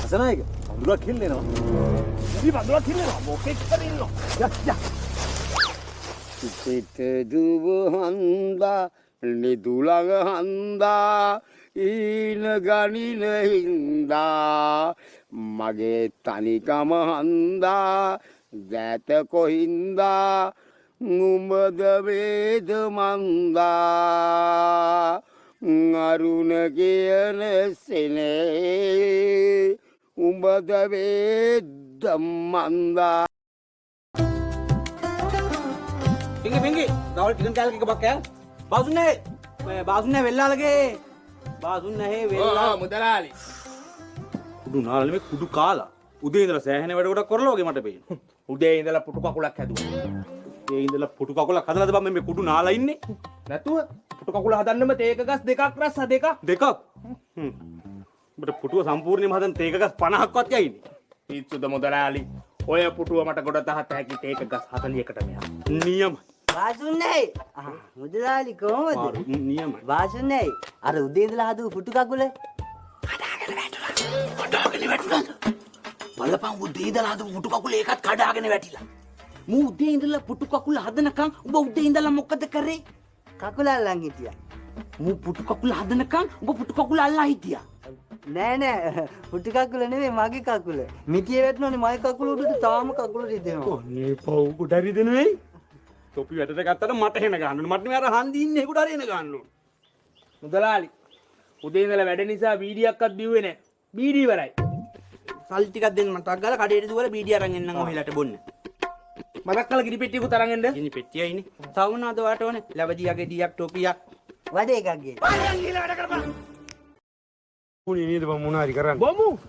අසනායක බඳුරක් හිල්ලෙනවා. ඉතින් බඳුරක් හිල්ලෙනවා. මොකෙක් කරේ ඉන්නවා. සිත දුව හන්දා නිදුලඟ හන්දා ඊන ගනින හින්දා මගේ තනිකම හන්දා දැත කොහින්දා නුඹද වේද මන්දා අරුණ කියන සෙනේ උඹද වේද මන්දා පිංගි ගවල් ටිකන් කැලක එක බක්කෑ බාසුන්නේ වෙල්ලාලගේ බාසුන්නේ වෙල්ලා මුදලාලි කුඩු නාලනේ මේ කුඩු කාලා උදේ ඉඳලා සෑහෙන වැඩ ගොඩක් කරලා වගේ මට පේනවා උදේ ඉඳලා පුටු කකුලක් හැදුවා ඒ ඉඳලා පුටු කකුලක් හදලාද බම් මේ කුඩු නාලා ඉන්නේ නැතුව පුටු කකුල හදන්නම තේක ගස් දෙකක් රස්ස දෙකක් උඹට පුටුව සම්පූර්ණයෙන්ම හදන්න තේක ගස් 50ක්වත් යයිනේ පිස්සුද මුදලාලි ඔය පුටුව මට ගොඩ තහත හැකි තේක ගස් 40කට මෙහා නියම වාසුන්නේ මුදලාලි කොහමද නියම වාසුන්නේ අර උදේ ඉඳලා හදපු පුටු කකුල කඩාගෙන වැටුණා බලපන් උදේ ඉඳලා හදපු පුටු කකුල ඒකත් කඩාගෙන වැටිලා මූ උදේ ඉඳලා පුටු කකුල හදනකම් උඹ උදේ ඉඳලා මොකද කරේ කකුල අල්ලන් හිටියා මූ පුටු කකුල හදනකම් උඹ පුටු කකුල අල්ලා හිටියා නෑ පුටු කකුල නෙමෙයි මගේ කකුල මිටියේ වැටුණානේ මගේ කකුල උඩට තාම කකුල රිදෙනවා ඔන්නේ පව් කොට රිදෙනවෙයි තොපි වැටට ගත්තට මට හෙන ගන්න ඕනේ මට මේ අර හන්දි ඉන්නේ ඒකට හරි එන ගන්න ඕනේ මුදලාලි උදේ ඉඳලා වැඩ නිසා බීඩියක්වත් බිව්වේ නෑ බීඩි ඉවරයි සල්ලි ටිකක් දෙන්න මට ටක් ගාලා කඩේට දුවලා බීඩිය අරන් එන්නම් ඔහෙලට බොන්න මතක් කරලා ගිනි පෙට්ටියකුත් අරන් එන්න ගිනි පෙට්ටියයිනේ සවුනාද වාට ඕනේ ලැබදියාගේ ඩියක් ටොපියක් වැඩ එකක් ගේ අරන් ගිහලා වැඩ කරපන් උනේ නේද මම මොනාරි කරන්නේ බොමු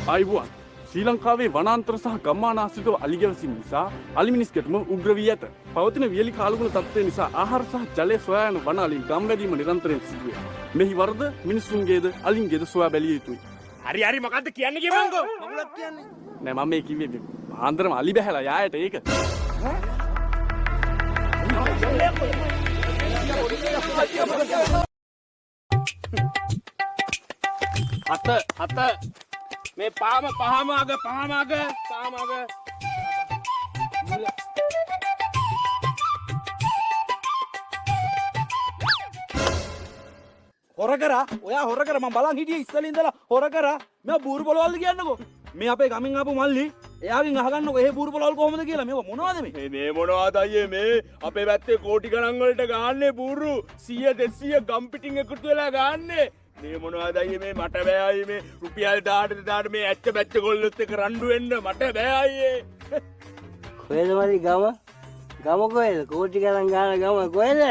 අයිබුවන් ශ්‍රී ලංකාවේ වනාන්තර සහ ගම්මාන ආශ්‍රිතව අලි ගැවසීම නිසා අලි මිනිස් ගැටුම උග්‍ර වී ඇත. පවතින වියලි කාලගුණ තත්ත්වය නිසා ආහාර සහ ජලය සොයා යන වන අලින් ගම් වැඩිම නිරන්තරයෙන් සිදු වේ. මෙහි වරද මිනිසුන්ගේද අලින්ගේද සොයා බැලිය යුතුයි. හරි මොකද්ද කියන්නේ කියපන්කෝ මගුලක් කියන්නේ නෑ මම මේ කිව්වේ ආන්දරම අලි බහැලා යායට ඒක. අත මේ පහම අග හොර කරා ඔයා හොර කර මම බලන් හිටියේ ඉස්සලින් ඉඳලා හොර කරා මම බූරු පොළවල්ද කියන්නකෝ මේ අපේ ගමින් ආපු මල්ලි එයාගෙන් අහගන්නකෝ එහෙ බූරු පොළවල් කොහොමද කියලා මේව මොනවද මේ මොනවද අයියේ මේ අපේ පැත්තේ කෝටි ගණන් වලට ගාන්නේ බූරු 100 200 ගම් පිටින් එකතු වෙලා ගාන්නේ මේ මොනවද අයියේ මේ මට බෑ අයියේ මේ රුපියල් 10ට මේ ඇච්ච බැච්ච ගොල්ලොත් එක්ක රණ්ඩු වෙන්න මට බෑ අයියේ කොහෙද මලි ගම කොහෙද කෝටි ගණන් ගාන ගම කොහෙද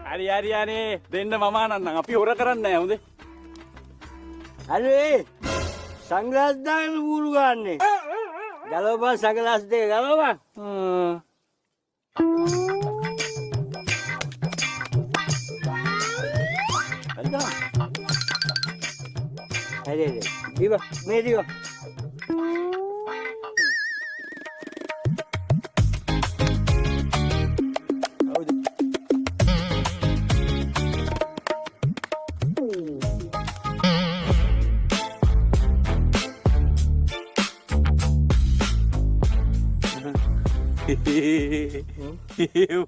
හරි අනේ දෙන්න මම ආනන්නම් අපි හොර කරන්නේ නෑ හොඳේ. හරි සංග්ලාස් දාගෙන බූරු ගන්නනේ ගලවපන් සංග්ලාස් දෙක ගලවපන් හරි දීව මේ දීව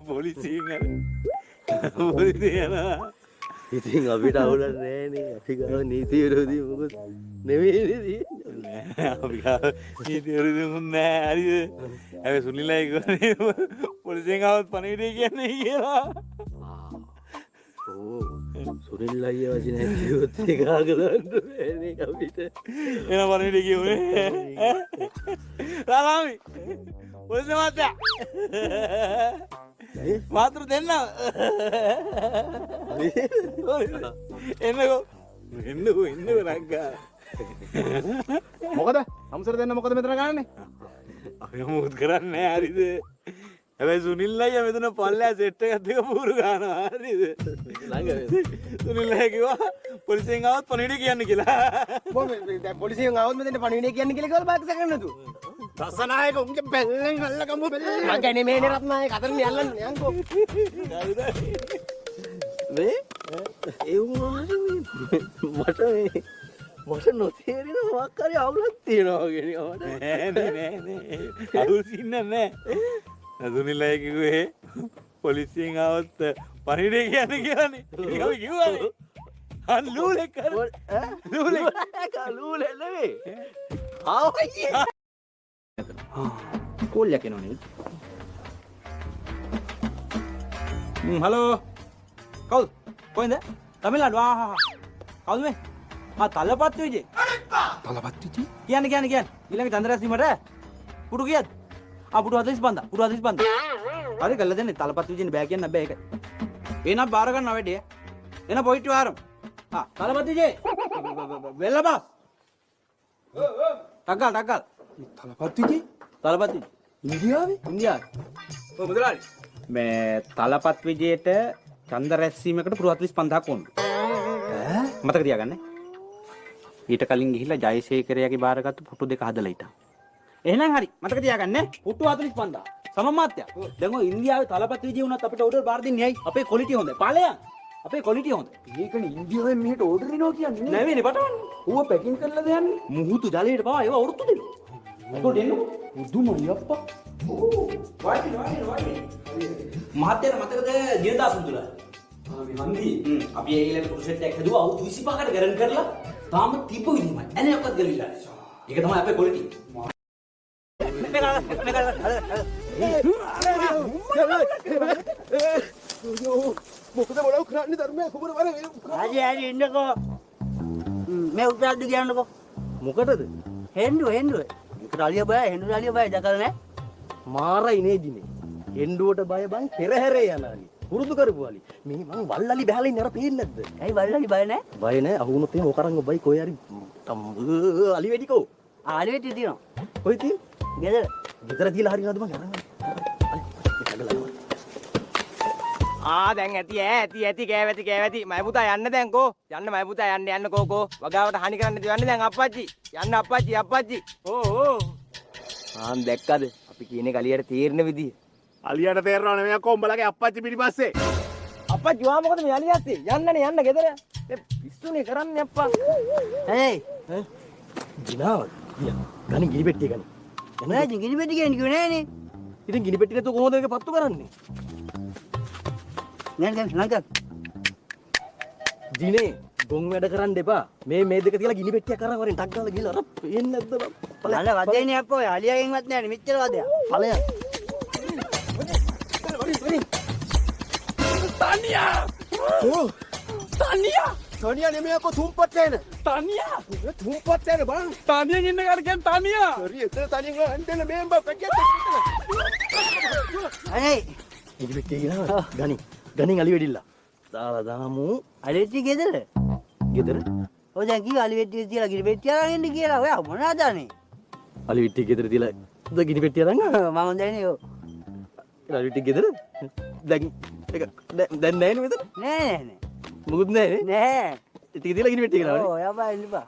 පොලිසියෙන් ඉතින් අපිට අවුලක් නෑනේ අපි ගාව නීති විරෝධී මොකද නෙවෙයි අපි ගාව නීති විරෝධී මොකුත් නෑ හරිද හැබැයි සුනිලයි කියන්නේ පොලිසියෙන් ආවොත් පණිවිඩය කියන්නේ කියලා සුනිල් අයියා වචන කිව්වොත් ඒක අහගලන්න බෑනේ අපිට එන පණිවිඩය කියුනේ රාමි පොලිසිය මාත්‍යා මාතෘ දෙන්න එන්නකෝ රංගා මොකද හම්සර දෙන්න මොකද මෙතන ගන්නනේ අපි මොකද කරන්නේ හරිද හැබැයි සුනිල් අයියා මෙතන පල්ලෑ සෙට් එකක් දෙක පුරු ගන්නවා හරිද සුනිල් අයියා කිව්වා පොලිසියෙන් ආවොත් පණිවිඩය කියන්න කියලා දැන් පොලිසියෙන් ආවොත් මෙතන පණිවිඩය කියන්න කියලා කිව්වල බාක්ක ගන්න නතු රසනායක උන්ගේ බැල්ලෙන් අල්ලගමු මම කියන්නේ මේනේ රත්නායක අතරින් යල්ලන්නේ යන්කෝ මේ ඒ වුණාට මට නොතේරෙන මොකක් හරි අවුලක් තියෙනවා වගේ නෑ අවුල් සින්න නෑ සුනිල්ලා කිව්වේ පොලිසියෙන් ආවොත් පණිවිඩය කියන්නේ කියලානේ ඒක අපි කිව්වානේ ලූලෙක් කර ලූලෙක් නෙවෙයි ආවයි කෝල්යක් එනවා නේද හලෝ කවුද කොහෙන්ද තමිල්නාඩු කවුද මේ තලපත් විජේ තලපත් විජේ කියන්න ඊළඟ චන්ද්‍ර රැස්වීමට පුටු කීයද පුටු 45 හරි කළා දෙන්නේ තලපත් විජේනේ බෑ කියන්න බෑ ඒක එනනම් බාර ගන්න වැඩේ එන පොයිට් වාරම් තලපත් විජේ වෙල්ල බස් ටග්ගල් තලපත් විජේ ඉන්දියාවේ ඔය මුදලාලි මේ තලපත් විජේට ඡන්ද රැස්වීමකට පුරු 45ක් ඕන මතක තියාගන්න ඊට කලින් ගිහිල්ලා ජයසේකරයාගේ බාරගත්තු පුටු දෙක හදලා හිටා. එහෙනම් හරි මතක තියාගන්න පුටු 45000. සමමාත්‍යා. දැන් ඔය ඉන්දියාවේ තලපති විජය වුණත් අපිට ඕඩර් බාර දෙන්නේ ඇයි? අපේ ක්වොලිටි හොඳයි. ඵලයන්. අපේ ක්වොලිටි හොඳයි. ඒකනේ ඉන්දියාවෙන් මෙහෙට ඕඩර් එනවා කියන්නේ. නැවෙනේ පටවන්න. ඌව පැකින් කරලා දෙන්නේ. මුහුතු ජලයට පවා ඒව වරුත්තු දෙනවා. ඒක දෙන්නකො. උදුමයි අප්පා. ඕ වායි. මහත්තයාට මතකද දිනදා සුදුලා? හන්දි අපි ඒ ඊළඟ ප්‍රොජෙක්ට් එකක් හදුවා අවුරුදු 25කට ගරන් කරලා තාම තිබ්බ විදිහමයි ඇනයක්වත් ගලිලා ඒක තමයි අපේ ක්වොලිටි මොකද මොලව කරන්නේ ධර්මයේ කුඹර වර හරි ඉන්නකෝ මේ උත්තරද කියන්නකෝ මොකටද හෙන්ඩුව මොකට අලිය බය හෙන්ඩු අලිය බය දැකලා නැහැ මාරයි නේදිනේ හෙන්ඩුවට බය බං පෙරහැරේ යනාලි පුරුදු කරපුවාලි මේ මං වල්ලලි බහලා ඉන්න අර පේන්නේ නැද්ද ඇයි වල්ලලි බය නැහැ බය නැහැ අහුනොත් එහෙම ඔකරන් ඔබයි කොයි හරි අලි වෙඩිකෝ ආලි වෙටි තියෙනවා කොයි තියෙ ගෙදර ගෙදර තියලා හරිනවද මං අරන් දැන් ඇති කෑවැති මයි පුතා යන්න දැන් කෝ යන්න මයි පුතා යන්න කෝ වගාවට හනි කරන්න දෙවන්නේ දැන් අප්පච්චි යන්න අප්පච්චි දැක්කද අපි කියන එක අලියට තීරණ විදිය අලියට තේරෙනව නෙමෙයි අක්කෝ උඹලගේ අප්පච්චි පිටිපස්සේ අප්පච්චි වා මොකද මේ අලියස්සේ යන්න ගෙදර පිස්සුනේ කරන්නේ අප්පා හේ දිනාව ගණන් ගිනි පෙට්ටිය ගනි නෑ ගිනි පෙට්ටිය කියන්නේ කිව්වේ නෑනේ ඉතින් ගිනි පෙට්ටිය නැතුව කොහොමද මේක පත්තු කරන්නේ නංග දිනේ ගොන් වැඩ කරන්න එපා මේ දෙක තියලා ගිනි පෙට්ටියක් අරන් වරින් ටක් ගාලා ගිහලා අර පේන්නේ නැද්ද බං බලන්න වදේනේ අප්පෝ අලියගෙන්වත් නෑනේ මෙච්චර වදයක් ඵලයන් තනියා නෙමෙයි අක්කෝ තුම්පත් වෙන තනියා තුම්පත් වෙන බං තනියෙන් ඉන්න කාට කියන්නේ තනියා හරි එතන තනියෙන් අන්දෙන මේම් බා පැකට් අනේ ගිනි පෙට්ටිය ගිහලා ගණන් අලි වෙඩිලා දාලා දාමු අලිවෙටි ගෙදර ඔය දැන් කිව්ව අලිවෙටි තියලා ගිනි පෙට්ටිය අරන් එන්න කියලා ඔයා මොනවද අනේ අලි විට්ටිය ගෙදර තියලා ගිනි පෙට්ටිය අරන් මම හොඳයිනේ ඔය අලි විට්ටිය ගෙදර දැන් නැහැ නේද නෑ මුකුත් නැහැ නෑ ටික තියලා ගිනි පෙට්ටිය ගලවනේ ඔය ඔයා බා ඉන්න බා